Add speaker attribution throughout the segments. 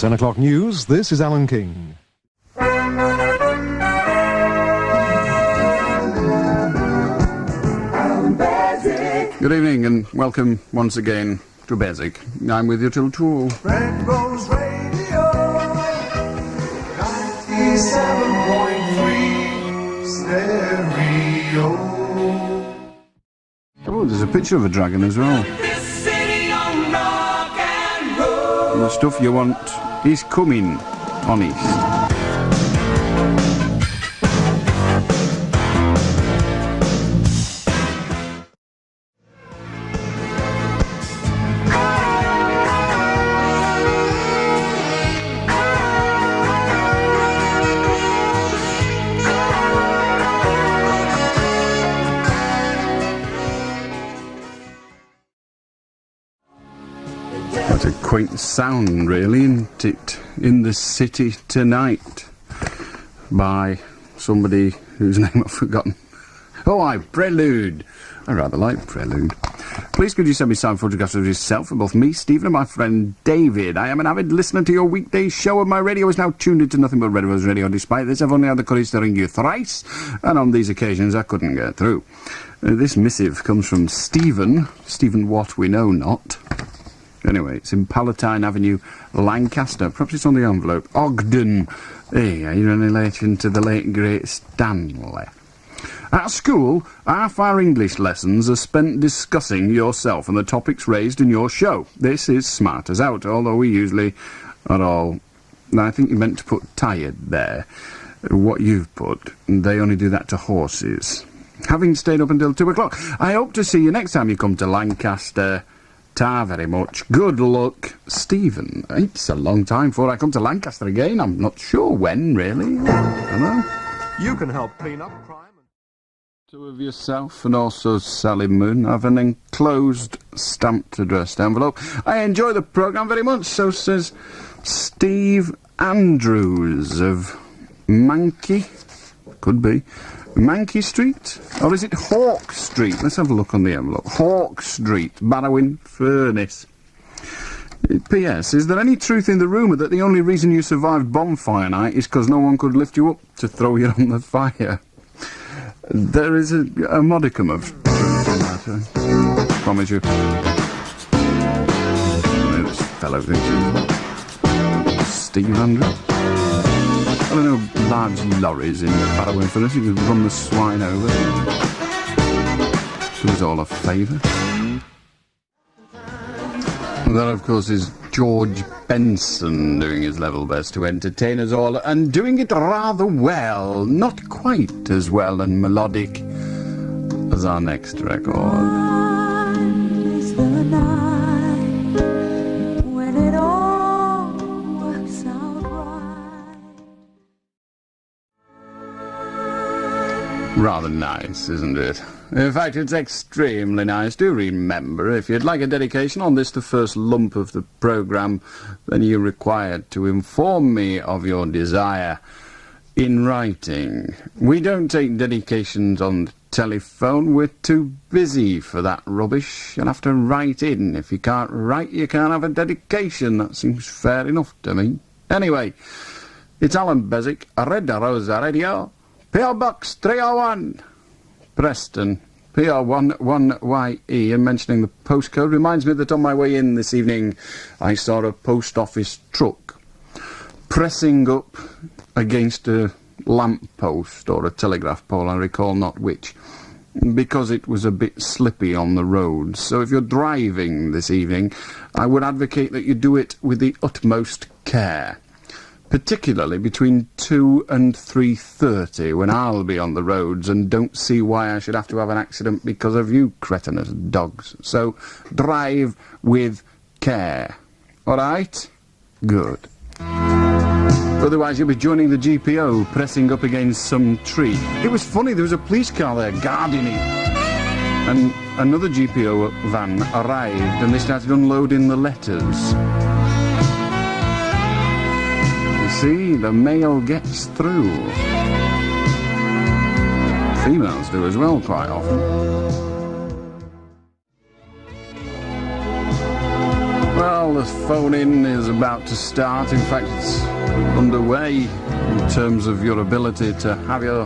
Speaker 1: 10 o'clock news, this is Alan King.
Speaker 2: Good evening and welcome once again to Beswick. I'm with you till 2.
Speaker 3: Red Rose Radio 97.3 Stereo.
Speaker 2: Oh, there's a picture of a dragon as well. The stuff you want is coming, honest. What a quaint sound, really, isn't it? In the City Tonight, by somebody whose name I've forgotten. Oh, Prelude. I rather like Prelude. Please could you send me some photographs of yourself for both me, Stephen, and my friend David. I am an avid listener to your weekday show, and my radio is now tuned into nothing but Red Rose Radio. Despite this, I've only had the courage to ring you thrice, and on these occasions I couldn't get through. This missive comes from Stephen Watt we know not. Anyway, it's in Palatine Avenue, Lancaster. Perhaps it's on the envelope. Ogden. Hey, are you in relation to the late, great Stanley? At school, half our English lessons are spent discussing yourself and the topics raised in your show. This is smart as out, although we usually are all... I think you meant to put tired there. What you've put, they only do that to horses. Having stayed up until 2 o'clock, I hope to see you next time you come to Lancaster. Ta very much. Good luck, Stephen. It's a long time before I come to Lancaster again. I'm not sure when, really. I don't know.
Speaker 1: You can help clean up crime.
Speaker 2: Two of yourself and also Sally Moon have an enclosed stamped addressed envelope. I enjoy the programme very much, so says Steve Andrews of Mankey. Could be. Mankey Street? Or is it Hawk Street? Let's have a look on the envelope. Hawk Street, Barrowin Furnace. P.S. Is there any truth in the rumour that the only reason you survived Bonfire Night is because no one could lift you up to throw you on the fire? There is a modicum of truth in that, I promise you. This fellow thinks he's Steve Andrews. I don't know, large lorries in Barrowin Furnace, you could run the swine over. It was all a favour. And that, of course, is George Benson doing his level best to entertain us all, and doing it rather well. Not quite as well and melodic as our next record. Rather nice, isn't it? In fact, it's extremely nice. Do remember, if you'd like a dedication on this, the first lump of the programme, then you're required to inform me of your desire in writing. We don't take dedications on the telephone. We're too busy for that rubbish. You'll have to write in. If you can't write, you can't have a dedication. That seems fair enough to me. Anyway, it's Allan Beswick, Red Rose Radio. P.O. Box 301, Preston, PR11YE, and mentioning the postcode reminds me that on my way in this evening I saw a post office truck pressing up against a lamp post or a telegraph pole, I recall not which, because it was a bit slippy on the road. So if you're driving this evening, I would advocate that you do it with the utmost care. Particularly between 2 and 3:30, when I'll be on the roads and don't see why I should have to have an accident because of you cretinous dogs. So, drive with care. All right? Good. Otherwise you'll be joining the GPO, pressing up against some tree. It was funny, there was a police car there, guarding it. And another GPO van arrived, and they started unloading the letters. See, the mail gets through. Females do as well, quite often. Well, the phone-in is about to start. In fact, it's underway in terms of your ability to have your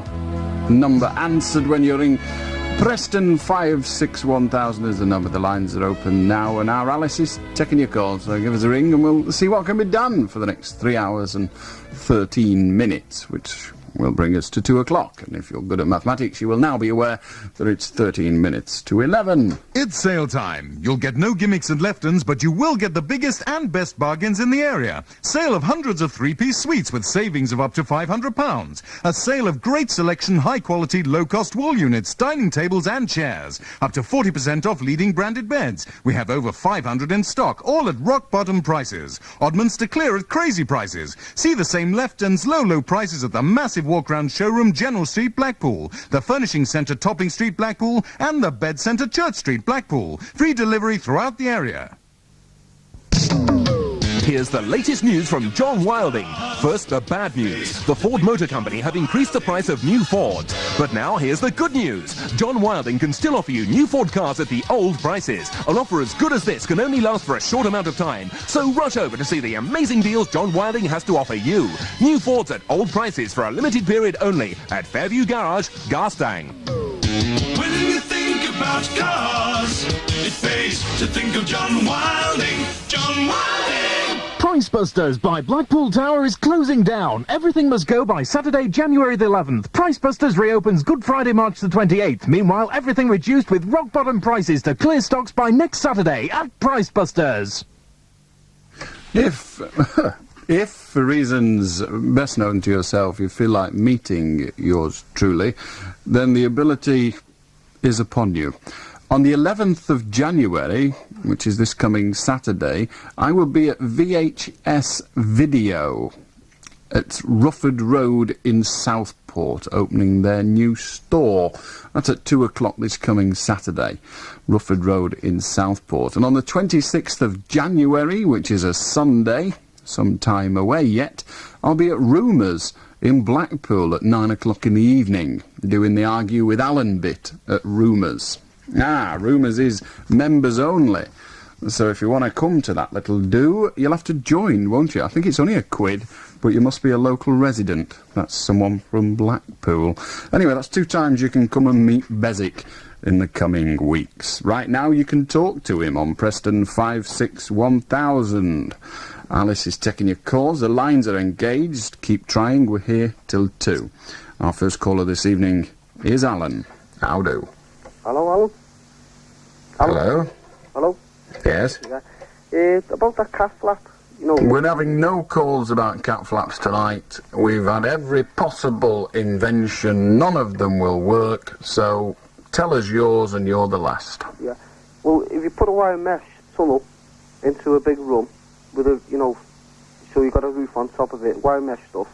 Speaker 2: number answered when you ring. Preston 561,000 is the number. The lines are open now, and our Alice is taking your calls. So give us a ring and we'll see what can be done for the next 3 hours and 13 minutes, which will bring us to 2 o'clock. And if you're good at mathematics, you will now be aware that it's 13 minutes to 11.
Speaker 4: It's sale time. You'll get no gimmicks and left-ins, but you will get the biggest and best bargains in the area. Sale of hundreds of three-piece suites with savings of up to £500. A sale of great selection, high-quality, low-cost wall units, dining tables and chairs. Up to 40% off leading branded beds. We have over 500 in stock, all at rock-bottom prices. Oddments to clear at crazy prices. See the same left-ins, low prices at the massive walk-round showroom, General Street, Blackpool, the Furnishing Centre, Topping Street, Blackpool, and the Bed Centre, Church Street, Blackpool. Free delivery throughout the area.
Speaker 5: Here's the latest news from John Wilding. First, the bad news. The Ford Motor Company have increased the price of new Fords. But now here's the good news. John Wilding can still offer you new Ford cars at the old prices. An offer as good as this can only last for a short amount of time. So rush over to see the amazing deals John Wilding has to offer you. New Fords at old prices for a limited period only at Fairview Garage, Garstang.
Speaker 6: When you think about cars, it pays to think of John Wilding. John Wilding!
Speaker 7: Price Busters by Blackpool Tower is closing down. Everything must go by Saturday, January the 11th. Price Busters reopens Good Friday, March the 28th. Meanwhile, everything reduced with rock-bottom prices to clear stocks by next Saturday at Price Busters.
Speaker 2: If for reasons best known to yourself, you feel like meeting yours truly, then the ability is upon you. On the 11th of January, which is this coming Saturday, I will be at VHS Video at Rufford Road in Southport, opening their new store. That's at 2 o'clock this coming Saturday, Rufford Road in Southport. And on the 26th of January, which is a Sunday, some time away yet, I'll be at Rumours in Blackpool at 9 o'clock in the evening, doing the Argue with Allan bit at Rumours. Rumours is members only. So if you want to come to that little do, you'll have to join, won't you? I think it's only £1, but you must be a local resident. That's someone from Blackpool. Anyway, that's 2 times you can come and meet Beswick in the coming weeks. Right now you can talk to him on Preston 561,000. Alice is taking your calls. The lines are engaged. Keep trying. We're here till 2. Our first caller this evening is Alan. How do?
Speaker 8: Hello, Alan.
Speaker 2: Hello?
Speaker 8: Hello?
Speaker 2: Yes?
Speaker 8: About that cat flap, you know...
Speaker 2: We're having no calls about cat flaps tonight. We've had every possible invention. None of them will work, so tell us yours and you're the last.
Speaker 8: Yeah. Well, if you put a wire mesh tunnel into a big room with a, you know, so you've got a roof on top of it, wire mesh stuff,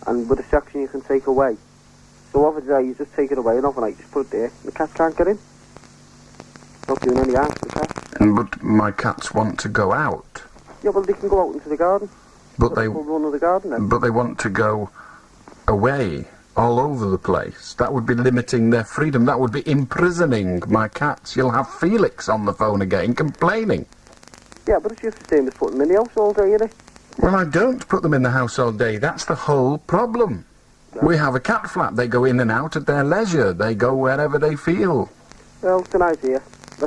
Speaker 8: and with a section you can take away. So over there, you just take it away, and overnight you just put it there, and the cat can't get in. Not doing any harm to the cat.
Speaker 2: But my cats want to go out.
Speaker 8: Yeah, well, they can go out into the garden.
Speaker 2: But they
Speaker 8: run of the garden then.
Speaker 2: But they want to go away, all over the place. That would be limiting their freedom. That would be imprisoning my cats. You'll have Felix on the phone again, complaining.
Speaker 8: Yeah, but it's just the same as putting them in the house all day, isn't it?
Speaker 2: Well, I don't put them in the house all day. That's the whole problem. Yeah. We have a cat flap. They go in and out at their leisure. They go wherever they feel.
Speaker 8: Well, it's an idea.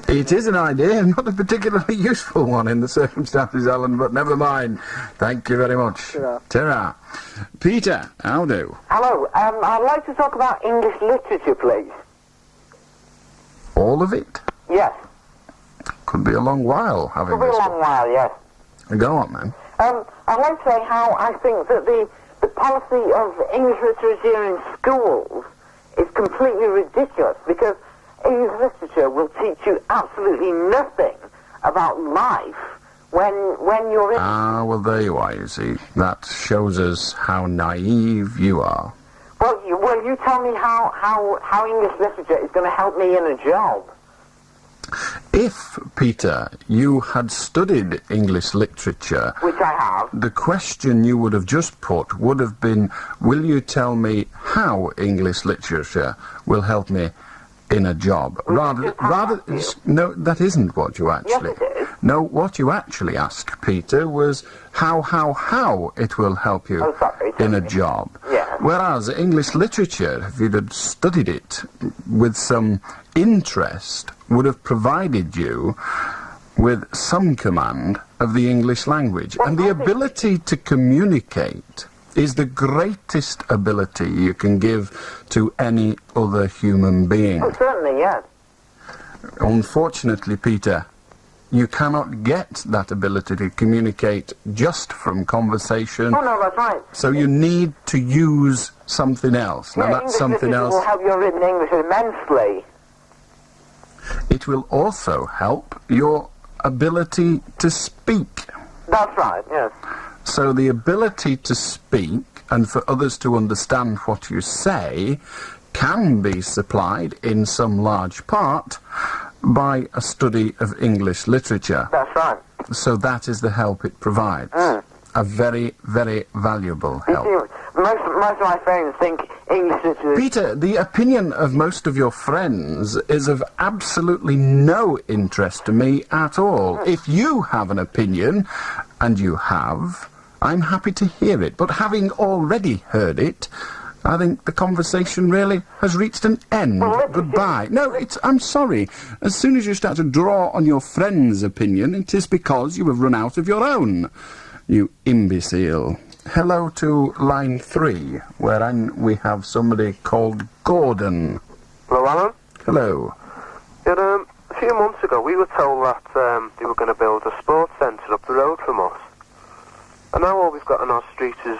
Speaker 2: It is an idea, not a particularly useful one in the circumstances, Alan, but never mind. Thank you very much. Ta-ra. Peter, how do?
Speaker 9: Hello, I'd like to talk about English literature, please.
Speaker 2: All of it?
Speaker 9: Yes.
Speaker 2: Could be a long while having
Speaker 9: this. Could be a long while, yes.
Speaker 2: Go on, then.
Speaker 9: I'd like to say how I think that the policy of English literature in schools is completely ridiculous, because English literature will teach you absolutely nothing about life when you're in...
Speaker 2: Well, there you are, you see. That shows us how naive you are.
Speaker 9: Well, you tell me how English literature is going to help me in a job.
Speaker 2: If, Peter, you had studied English literature...
Speaker 9: Which I have.
Speaker 2: The question you would have just put would have been, will you tell me how English literature will help me in a job? No, that isn't what you actually...
Speaker 9: Yes, it is.
Speaker 2: No, what you actually asked, Peter, was how it will help you
Speaker 9: Oh, sorry,
Speaker 2: in a
Speaker 9: sorry.
Speaker 2: job.
Speaker 9: Yeah.
Speaker 2: Whereas English literature, if you'd had studied it with some interest, would have provided you with some command of the English language. And the ability to communicate is the greatest ability you can give to any other human being.
Speaker 9: Oh, certainly, yes.
Speaker 2: Unfortunately, Peter, you cannot get that ability to communicate just from conversation.
Speaker 9: Oh, no, that's right.
Speaker 2: So you need to use something else. Now,
Speaker 9: Yeah,
Speaker 2: that's
Speaker 9: English
Speaker 2: something
Speaker 9: literature
Speaker 2: else.
Speaker 9: will help your written English immensely.
Speaker 2: It will also help your ability to speak.
Speaker 9: That's right, yes.
Speaker 2: So the ability to speak and for others to understand what you say can be supplied in some large part by a study of English literature.
Speaker 9: That's right.
Speaker 2: So that is the help it provides. A very, very valuable
Speaker 9: You
Speaker 2: help.
Speaker 9: see, most of my friends think English literature...
Speaker 2: Peter, the opinion of most of your friends is of absolutely no interest to me at all. If you have an opinion, and you have, I'm happy to hear it. But having already heard it, I think the conversation really has reached an end. Goodbye. No, I'm sorry. As soon as you start to draw on your friend's opinion, it is because you have run out of your own. You imbecile. Hello to line 3, wherein we have somebody called Gordon.
Speaker 8: Hello, Alan.
Speaker 2: Hello.
Speaker 8: Yeah, a few months ago, we were told that they were going to build a sports centre up the road from us. And now all we've got on our street is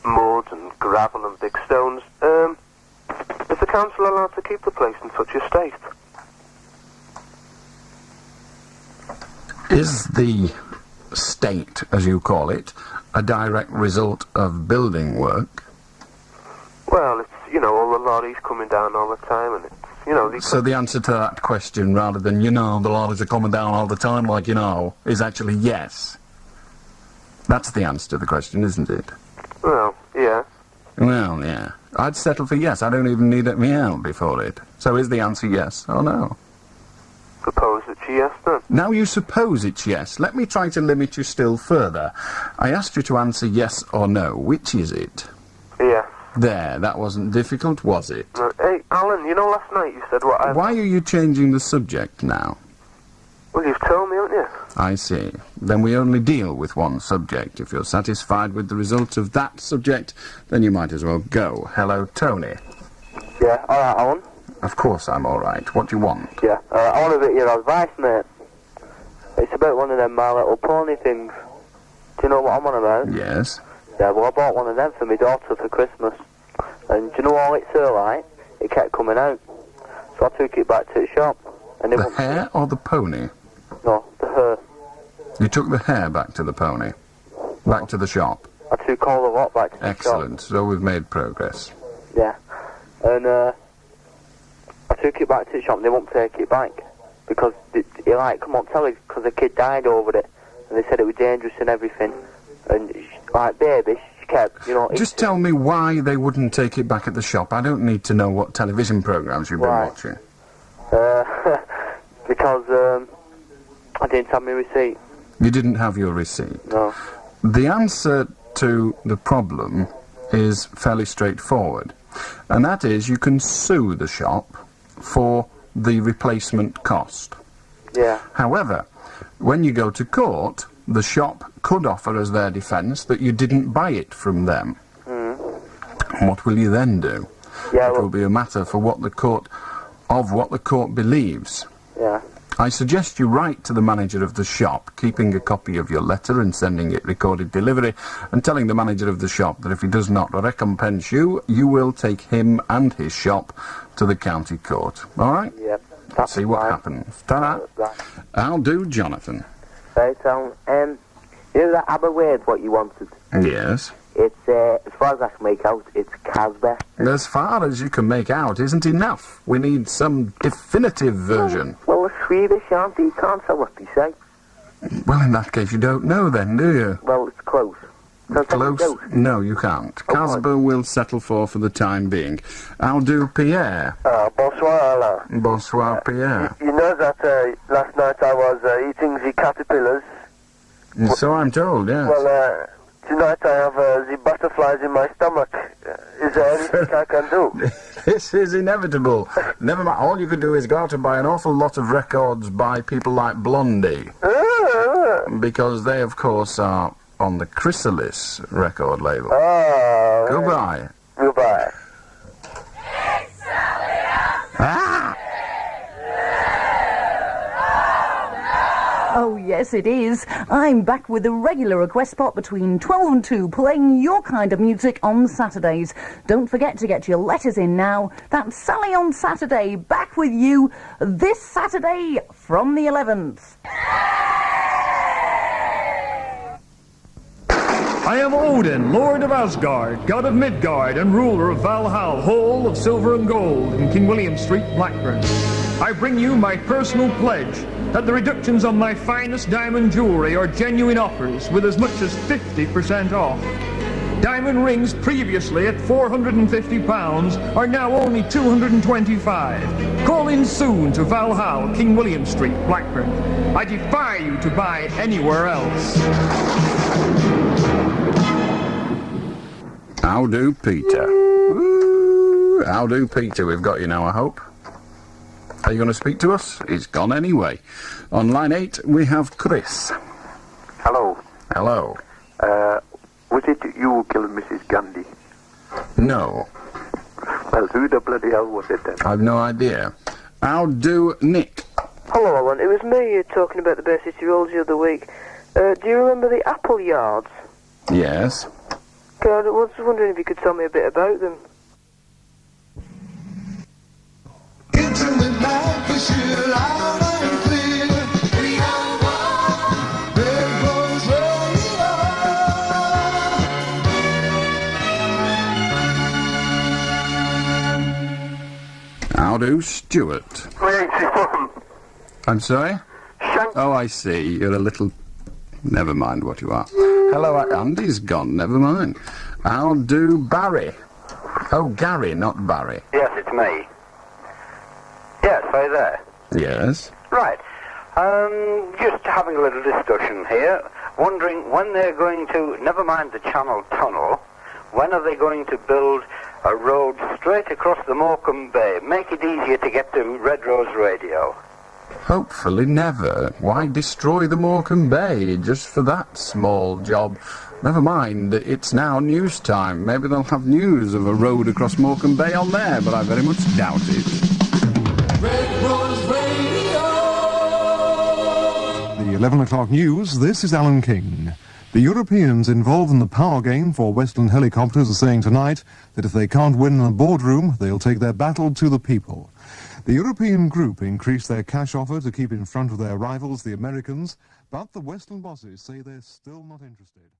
Speaker 8: mud and gravel and big stones. Is the council allowed to keep the place in such a state?
Speaker 2: Is the state, as you call it, a direct result of building work?
Speaker 8: Well, it's, all the lorries coming down all the time, and it's,
Speaker 2: So the answer to that question, rather than, the lorries are coming down all the time, is actually yes. That's the answer to the question, isn't it?
Speaker 8: well, yeah.
Speaker 2: Well, yeah. I'd settle for yes. I don't even need a meow before it. So is the answer yes or no?
Speaker 8: Suppose it's yes, then.
Speaker 2: Now you suppose it's yes. Let me try to limit you still further. I asked you to answer yes or no. Which is it?
Speaker 8: Yeah.
Speaker 2: There, that wasn't difficult, was it?
Speaker 8: Hey, Alan, last night you said what I...
Speaker 2: Why are you changing the subject now?
Speaker 8: Well, you've told me, haven't you?
Speaker 2: I see. Then we only deal with one subject. If you're satisfied with the result of that subject, then you might as well go. Hello, Tony.
Speaker 8: Yeah, alright, Alan.
Speaker 2: Of course I'm all right. What do you want?
Speaker 8: Yeah, I want a bit of your advice, mate. It's about one of them My Little Pony things. Do you know what I'm on about?
Speaker 2: Yes.
Speaker 8: Yeah, well, I bought one of them for my daughter for Christmas. And do you know all it's so like? It kept coming out. So I took it back to the shop. And it
Speaker 2: The
Speaker 8: wouldn't-
Speaker 2: hare or the pony?
Speaker 8: No, the her.
Speaker 2: You took the hare back to the pony? Back to the shop?
Speaker 8: I took all the lot back to the shop.
Speaker 2: Excellent. So we've made progress.
Speaker 8: Yeah. And, I took it back to the shop and they won't take it back. Because, they like, come on, tell us, because the kid died over it. And they said it was dangerous and everything. And, baby, she kept,
Speaker 2: Just tell me why they wouldn't take it back at the shop. I don't need to know what television programmes you've been
Speaker 8: Why?
Speaker 2: watching.
Speaker 8: Because, I didn't have my receipt.
Speaker 2: You didn't have your receipt.
Speaker 8: No.
Speaker 2: The answer to the problem is fairly straightforward. And that is you can sue the shop for the replacement cost.
Speaker 8: Yeah.
Speaker 2: However, when you go to court, the shop could offer as their defence that you didn't buy it from them. What will you then do?
Speaker 8: Yeah,
Speaker 2: It
Speaker 8: well,
Speaker 2: will be a matter for what the court believes.
Speaker 8: yeah.
Speaker 2: I suggest you write to the manager of the shop, keeping a copy of your letter and sending it recorded delivery, and telling the manager of the shop that if he does not recompense you, you will take him and his shop to the county court. All right?
Speaker 8: Yep. That's
Speaker 2: See what
Speaker 8: fine.
Speaker 2: happens. Ta-da.
Speaker 8: Right.
Speaker 2: I'll do, Jonathan.
Speaker 8: Right, so, that ABBA word, what you wanted?
Speaker 2: Yes.
Speaker 8: It's, as far as I can make out, it's Casbah.
Speaker 2: As far as you can make out isn't enough. We need some definitive version.
Speaker 8: Well, the Swedish, aren't they? You can't tell what they say.
Speaker 2: Well, in that case, you don't know then, do you?
Speaker 8: Well, it's close.
Speaker 2: Close? No, you can't. Casper will settle for the time being. How do Pierre?
Speaker 8: Bonsoir, Alain.
Speaker 2: Bonsoir, Pierre.
Speaker 8: You know that last night I was eating the caterpillars.
Speaker 2: So I'm told, yes.
Speaker 8: Well, tonight I have the butterflies in my stomach. Is there anything I can do?
Speaker 2: This is inevitable. Never mind. All you could do is go out and buy an awful lot of records by people like Blondie. Because they, of course, are on the Chrysalis record label. Goodbye.
Speaker 8: Goodbye.
Speaker 2: Ah!
Speaker 10: Oh, yes, it is. I'm back with a regular request spot between 12 and 2, playing your kind of music on Saturdays. Don't forget to get your letters in now. That's Sally on Saturday, back with you this Saturday from the 11th.
Speaker 11: I am Odin, Lord of Asgard, God of Midgard, and ruler of Valhalla, Hall of Silver and Gold in King William Street, Blackburn. I bring you my personal pledge that the reductions on my finest diamond jewellery are genuine offers with as much as 50% off. Diamond rings previously at £450 are now only £225. Call in soon to Valhalla, King William Street, Blackburn. I defy you to buy anywhere else.
Speaker 2: How do, Peter? Ooh, how do, Peter? We've got you now, I hope. Are you going to speak to us? He's gone anyway. On line 8, we have Chris.
Speaker 12: Hello.
Speaker 2: Hello.
Speaker 12: Was it you who killed Mrs. Gandhi?
Speaker 2: No.
Speaker 12: Well, who the bloody hell was it then?
Speaker 2: I've no idea. How do, Nick?
Speaker 8: Hello, Alan. It was me talking about the Bay City Roads the other week. Do you remember the apple yards?
Speaker 2: Yes.
Speaker 8: I was wondering if you could tell me a bit about them.
Speaker 2: How do, Stuart? I'm sorry? Oh, I see. You're a little... Never mind what you are. Hello, Andy's gone. Never mind. How do, Barry? Oh, Gary, not Barry.
Speaker 13: Yes, it's me. Yes, are you there?
Speaker 2: Yes.
Speaker 13: Right. Just having a little discussion here. Wondering when they're going to, never mind the Channel Tunnel, when are they going to build a road straight across the Morecambe Bay? Make it easier to get to Red Rose Radio.
Speaker 2: Hopefully never. Why destroy the Morecambe Bay just for that small job? Never mind, it's now news time. Maybe they'll have news of a road across Morecambe Bay on there, but I very much doubt it.
Speaker 3: Red Rose Radio.
Speaker 1: The 11 o'clock news, this is Allan King. The Europeans involved in the power game for Westland helicopters are saying tonight that if they can't win in a boardroom, they'll take their battle to the people. The European group increased their cash offer to keep in front of their rivals, the Americans, but the Westland bosses say they're still not interested.